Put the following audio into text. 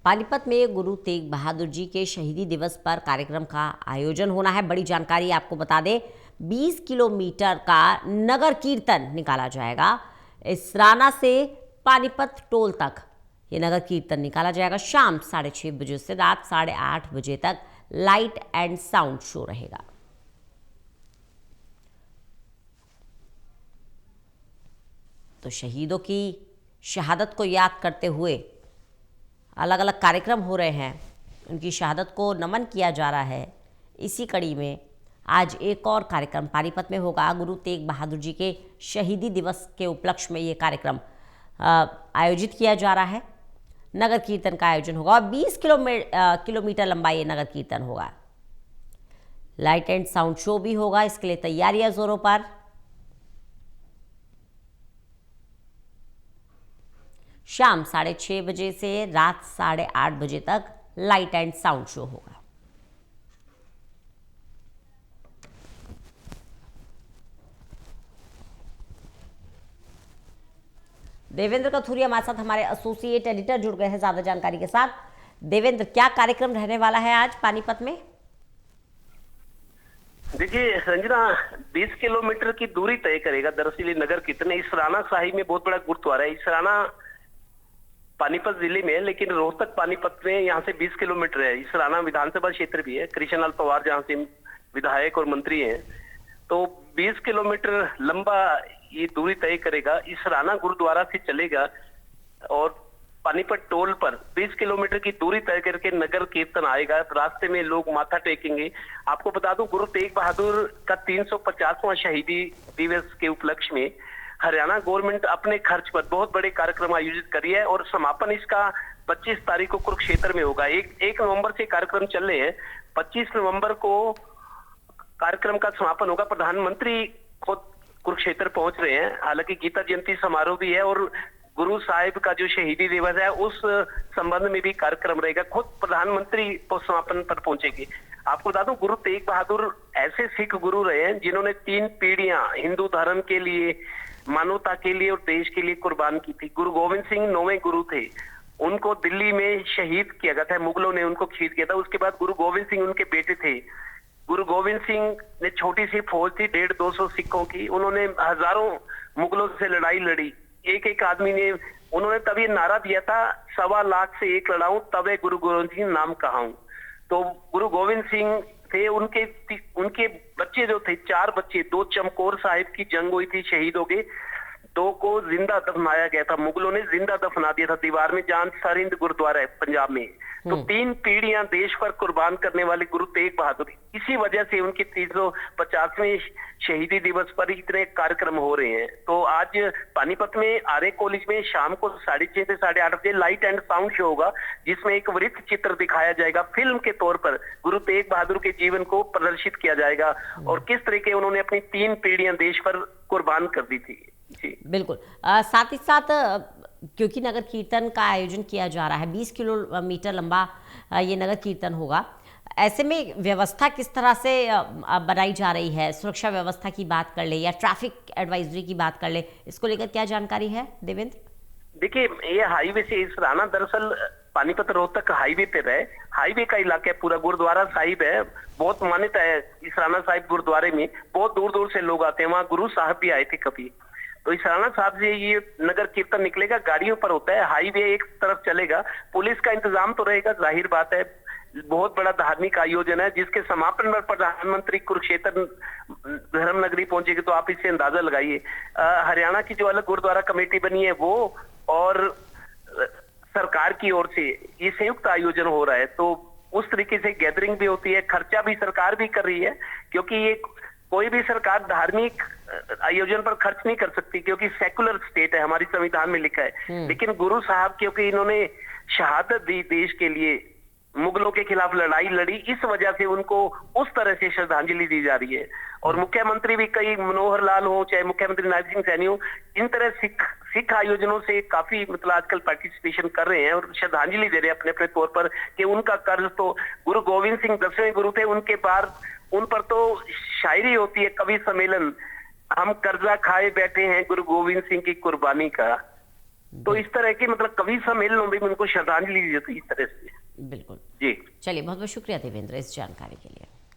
पानीपत में गुरु तेग बहादुर जी के शहीदी दिवस पर कार्यक्रम का आयोजन होना है। बड़ी जानकारी आपको बता दें, 20 किलोमीटर का नगर कीर्तन निकाला जाएगा। इसराना से पानीपत टोल तक ये नगर कीर्तन निकाला जाएगा। शाम 6:30 बजे से रात 8:30 बजे तक लाइट एंड साउंड शो रहेगा। तो शहीदों की शहादत को याद करते हुए अलग अलग कार्यक्रम हो रहे हैं, उनकी शहादत को नमन किया जा रहा है। इसी कड़ी में आज एक और कार्यक्रम पानीपत में होगा। गुरु तेग बहादुर जी के शहीदी दिवस के उपलक्ष्य में ये कार्यक्रम आयोजित किया जा रहा है। नगर कीर्तन का आयोजन होगा और 20 किलोमीटर लंबा ये नगर कीर्तन होगा। लाइट एंड साउंड शो भी होगा, इसके लिए तैयारियां जोरों पर। शाम 6:30 बजे से रात 8:30 बजे तक लाइट एंड साउंड शो होगा। देवेंद्र कथुरिया हमारे साथ, हमारे एसोसिएट एडिटर जुड़ गए हैं ज्यादा जानकारी के साथ। देवेंद्र, क्या कार्यक्रम रहने वाला है आज पानीपत में? देखिए संजना, 20 किलोमीटर की दूरी तय करेगा दरअसल ये नगर कीर्तन। इसराना साहिब में बहुत बड़ा गुरुद्वारा है। इसराना पानीपत जिले में है, लेकिन रोहतक पानीपत में यहाँ से 20 किलोमीटर है। इसराना विधानसभा क्षेत्र भी है। कृष्णलाल पवार जहाँ से विधायक और मंत्री हैं, तो 20 किलोमीटर लंबा ये दूरी तय करेगा। इसराना गुरुद्वारा से चलेगा और पानीपत टोल पर 20 किलोमीटर की दूरी तय करके नगर कीर्तन आएगा। रास्ते में लोग माथा टेकेंगे। आपको बता दूं, गुरु तेग बहादुर का 350वां शहीदी दिवस के उपलक्ष्य में हरियाणा गवर्नमेंट अपने खर्च पर बहुत बड़े कार्यक्रम आयोजित करी है और समापन इसका 25 तारीख को कुरुक्षेत्र में होगा। 1 नवंबर से कार्यक्रम चल रहे हैं। 25 नवंबर को कार्यक्रम का समापन होगा। प्रधानमंत्री खुद कुरुक्षेत्र पहुंच रहे हैं। हालांकि गीता जयंती समारोह भी है और गुरु साहिब का जो शहीदी दिवस है उस संबंध में भी कार्यक्रम रहेगा। खुद प्रधानमंत्री समापन पर पहुंचेंगे। आपको बता दूं, गुरु तेग बहादुर ऐसे सिख गुरु रहे हैं जिन्होंने 3 पीढ़ियां हिंदू धर्म के लिए, मानवता के लिए और देश के लिए कुर्बान की थी। गुरु गोविंद सिंह 9वें गुरु थे। उनको दिल्ली में शहीद किया गया था, मुगलों ने उनको शहीद किया था। उसके बाद गुरु गोविंद सिंह उनके बेटे थे। गुरु गोविंद सिंह ने छोटी सी फौज थी 150-200 सिखों की, उन्होंने हजारों मुगलों से लड़ाई लड़ी। एक आदमी ने, उन्होंने तभी नारा दिया था, 1.25 लाख से 1 लड़ाऊं तबे गुरु गोविंद सिंह नाम कहाऊं। तो गुरु गोविंद सिंह थे, उनके बच्चे जो थे, 4 बच्चे, 2 चमकौर साहिब की जंग हुई थी, शहीद हो गए। 2 को जिंदा दफनाया गया था, मुगलों ने जिंदा दफना दिया था दीवार में, जहां सरिंद गुरुद्वारा है पंजाब में। तो 3 पीढ़ियां देश पर कुर्बान करने वाले गुरु तेग बहादुर, इसी वजह से उनके 350वें शहीदी दिवस पर इतने कार्यक्रम हो रहे हैं। तो आज पानीपत में आर्य कॉलेज में शाम को 6:30 से 8:30 बजे लाइट एंड साउंड शो होगा, जिसमें एक वृत्त चित्र दिखाया जाएगा। फिल्म के तौर पर गुरु तेग बहादुर के जीवन को प्रदर्शित किया जाएगा और किस तरीके उन्होंने अपनी 3 पीढ़ियां देश पर कुर्बान कर दी थी। जी बिल्कुल। साथ ही साथ क्योंकि नगर कीर्तन का आयोजन किया जा रहा है, 20 किलोमीटर लंबा ये नगर कीर्तन होगा, ऐसे में व्यवस्था किस तरह से बनाई जा रही है? सुरक्षा व्यवस्था की बात कर ले या ट्रैफिक एडवाइजरी की बात कर ले, इसको लेकर क्या जानकारी है देवेंद्र? देखिए, ये हाईवे से इसराना दरअसल पानीपत रोहतक हाईवे पे है। हाईवे का इलाका है पूरा। गुरुद्वारा साहिब है, बहुत मान्यता है इसराना साहिब गुरुद्वारे में। बहुत दूर दूर से लोग आते हैं। वहाँ गुरु साहब भी आए थे कभी। तो इसराना साहब से ये नगर कीर्तन निकलेगा, गाड़ियों पर होता है। हाईवे एक तरफ चलेगा, पुलिस का इंतजाम तो रहेगा, जाहिर बात है। बहुत बड़ा धार्मिक आयोजन है जिसके समापन पर प्रधानमंत्री कुरुक्षेत्र धर्म नगरी पहुंचेगी। तो आप इससे अंदाजा लगाइए। हरियाणा की जो अलग गुरुद्वारा कमेटी बनी है वो और सरकार की ओर से ये संयुक्त आयोजन हो रहा है। तो उस तरीके से गैदरिंग भी होती है। खर्चा भी सरकार भी कर रही है, क्योंकि ये कोई भी सरकार धार्मिक आयोजन पर खर्च नहीं कर सकती, क्योंकि सेकुलर स्टेट है, हमारी संविधान में लिखा है। लेकिन गुरु साहब क्योंकि इन्होंने शहादत दी देश के लिए, मुगलों के खिलाफ लड़ाई लड़ी, इस वजह से उनको उस तरह से श्रद्धांजलि दी जा रही है। और मुख्यमंत्री भी, कई मनोहर लाल हो चाहे मुख्यमंत्री नायब सिंह सैनी हो, इन तरह सिख आयोजनों से काफी मतलब आजकल पार्टिसिपेशन कर रहे हैं और श्रद्धांजलि दे रहे हैं अपने अपने तौर पर कि उनका कर्ज तो गुरु गोविंद सिंह 10वें गुरु थे, उनके बाद उन पर तो शायरी होती है, कवि सम्मेलन, हम कर्जा खाए बैठे हैं गुरु गोविंद सिंह की कुर्बानी का। तो इस तरह के मतलब कवि सम्मेलनों में भी उनको श्रद्धांजलि दी जाती है इस तरह से। बिल्कुल। जी चलिए, बहुत बहुत शुक्रिया देवेंद्र इस जानकारी के लिए।